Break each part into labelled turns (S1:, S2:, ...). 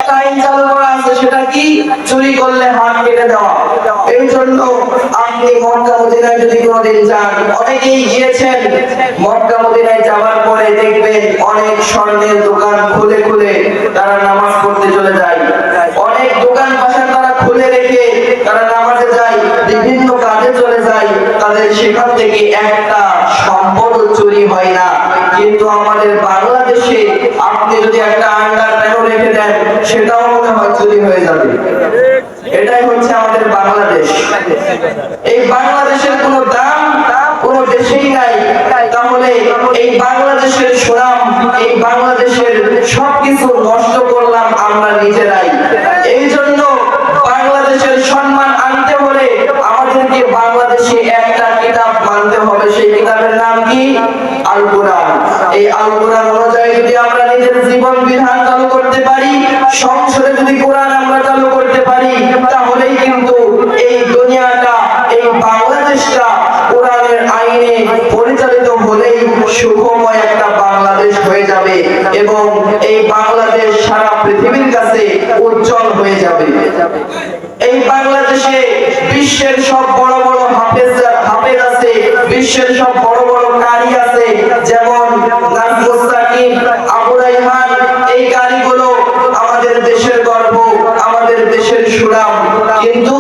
S1: একটা আইন চালু করা আছে, সেটা কি? চুরি করলে হাত কেটে দেওয়া। এই জন্য আপনি মক্কা মদিনায় যদি কোনোদিন যান, অনেকেই গিয়েছেন, মক্কা মদিনায় যাওয়ার পরে দেখবেন অনেক স্বর্ণের দোকান খুলে খুলে তারা নামাজ পড়তে চলে যায়, অনেক দোকান পাশা তারা খুলে রেখে তারা নামাজে যায়, বিভিন্ন কাজে চলে যায়, তাদের সেখান থেকে একটা সম্পদ চুরি হয় না। কিন্তু আমাদের বাংলাদেশে আপনি যদি একটা আন্ডার প্যানও রেখে দেন, সেটাও মনে হয় চুরি হয়ে যাবে। এটাই হচ্ছে আমাদের বাংলাদেশ। এই বাংলাদেশের কোনো দাম কোনো দেশেই নাই। তাহলে এই বাংলাদেশের সুনাম, এই বাংলাদেশের সবকিছু নষ্ট করলাম আমরা নিজেরাই। এই জন্য বাংলাদেশের সম্মান আনতে হলে আমাদেরকে বাংলাদেশে একটা কিতাব মানতে হবে। সেই কিতাবের নাম কি? আল কোরআন। এই আল কোরআন অনুযায়ী যদি আমরা নিজের জীবন বিধান চালু করতে পারি, সংসদে যদি কোরআন আমরা চালু করতে পারি, তাহলেই কিন্তু এই দুনিয়াটা, এই বাংলাদেশটা কোরআনের আইনে পরিচালিত হলেই সুখময় একটা বাংলাদেশ হয়ে যাবে এবং এই বাংলাদেশ সারা পৃথিবীর কাছে উজ্জ্বল হয়ে যাবে। এই বাংলাদেশে বিশ্বের সব বড় বড় হাফেজ আছে, বিশ্বের সব বড় বড় কারি আছে, যেমন নাজমুস সাকিব, আবু রায়হান। এই কারিগুলো আমাদের দেশের গর্ব, আমাদের দেশের সুনাম। কিন্তু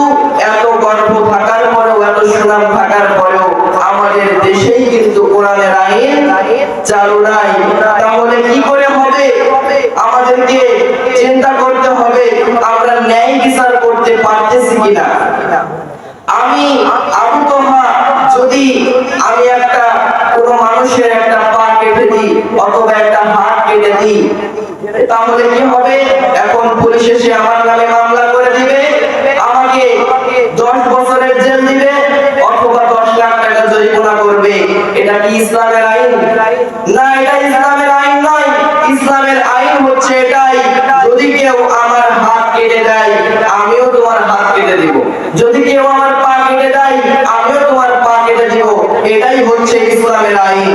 S1: এত গর্ব থাকার পরেও, এত সুনাম থাকার পরেও আমাদের দেশেই কিন্তু কোরআনের আইন চালু নাই। তাহলে কি করে হবে? আমাদেরকে চিন্তা করতে হবে আমরা ন্যায় বিচার করতে পারতেছি কিনা। আমি আবু তোহা যদি আমি একটা কোনো মানুষের একটা পা কেটে দিই অথবা একটা হাত কেটে দিই, তাহলে কি হবে? এখন পুলিশ এসে আমার নামে মামলা করে দিবে, আমাকে 10 বছরের জেল দিবে অথবা 10 লাখ টাকা জরিমানা করবে। এটা কি ইসলামের আইন? না, এটা ইসলামের আইন নয়। ইসলামের আইন হচ্ছে এটাই, যদি কেউ আমার হাত কেটে দেয় আমিও তোমার হাত কেটে দিব, যদি কেউ আমার পা কেটে দেয় আমিও তোমার পা কেটে দিব। এটাই হচ্ছে ইসলামের আইন।